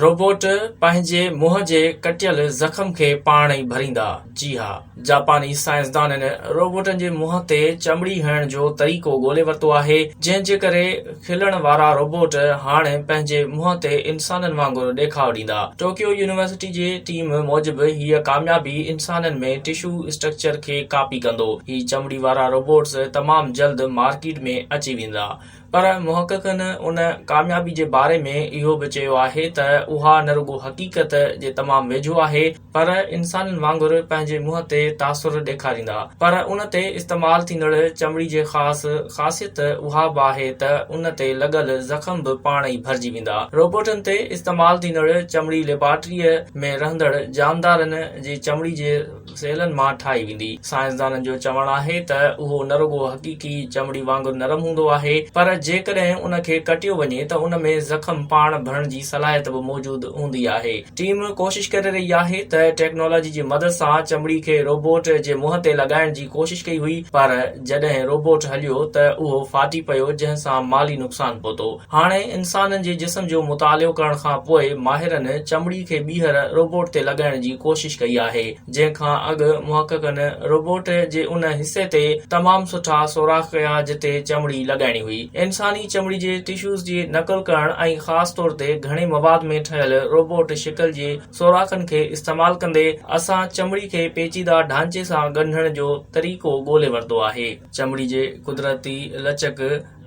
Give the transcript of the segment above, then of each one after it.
Robot पंहिंजे मुंहं जे कटियल ज़ख़्म खे पाण ई भरींदा। जी हा, जापानी साइंसदाननि रोबोटनि जे मुंहं ते चमड़ी हणण जो तरीक़ो ॻोल्हे वरितो आहे, जंहिं जे करे खिलण वारा रोबोट हाणे पंहिंजे मुंहं ते इंसाननि वांगुरु ॾेखाव ॾींदा। टोक्यो यूनिवर्सिटी जी टीम मूजिबि हीअ कामयाबी इंसाननि में टिश्यू स्ट्रक्चर खे कॉपी कंदो। ही चमड़ी वारा रोबोट्स तमामु जल्द मार्केट में अची वेंदा। पर मुहक़क़नि उन कामयाबी जे बारे में इहो बि चयो आहे त उहा न रुॻो हक़ीक़त जे तमामु वेझो आहे, पर इंसाननि वांगुरु पंहिंजे मुंहं ते तासुर ॾेखारींदा। पर उन ते इस्तेमाल थींदड़ चमड़ी जे ख़ासियत उहा बि आहे त उन ते लॻल ज़ख़्म बि पाण ई भरिजी वेंदा। रोबोटनि ते इस्तेमाल थींदड़ चमड़ी लेबोरेटरीअ में रहंदड़ जानदारनि जी चमड़ी जे सेलनि मां ठाही वेंदी। साइंसदाननि जो चवणु आहे त उहो न रुॻो हक़ीक़ी चमड़ी वांगुरु नरम हूंदो आहे, पर जेकॾहिं उन खे कटियो वञे त उन में ज़ख़्म पाण भरण जी सलाहियत बि मौजूद हूंदी आहे। टीम कोशिश करे रही आहे त टेक्नोलॉजी जी मदद सां चमड़ी खे रोबोट जे मुंहं ते लॻाइण जी कोशिश कई हुई, पर जॾहिं रोबोट हलियो त उहो फाटी पियो, जंहिं सां माली नुक़सान पहुतो। हाणे इंसाननि जे जिस्म जो मुतालियो करण खां पोइ माहिरनि चमड़ी खे ॿीहर रोबोट ते लॻाइण जी कोशिश कई आहे। जंहिं खां अॻु मुहक़क़नि रोबोट जे उन हिसे ते तमामु सुठा सोराख़ कया जिते चमड़ी लॻाइणी हुई। इंसानी चमड़ी जे टिश्यूज़ जी नक़ल करण ऐं ख़ासि तौर ते घणे मवाद में ठहियल रोबोट शिकल जे सोराख़नि खे इस्तेमाल कंदे असां चमड़ी खे पेचीदा ढांचे सां ॻंढण जो तरीक़ो ॻोल्हे वरितो आहे। चमड़ी जे कुदरती लचक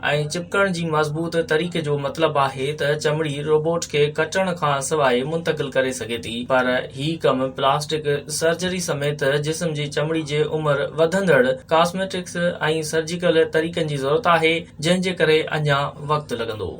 ऐं चिपकण जी मज़बूत तरीक़े जो मतिलबु आहे त चमड़ी रोबोट खे कटण खां सवाइ मुंतक़िल करे सघे थी, पर ही कमु प्लास्टिक सर्जरी समेत जिस्म जी चमड़ी जे उमिरि वधंदड़ कॉस्मेटिक्स ऐं सर्जिकल तरीक़नि जी ज़रूरत आहे, जंहिं जे करे अञा वक़्तु लॻंदो।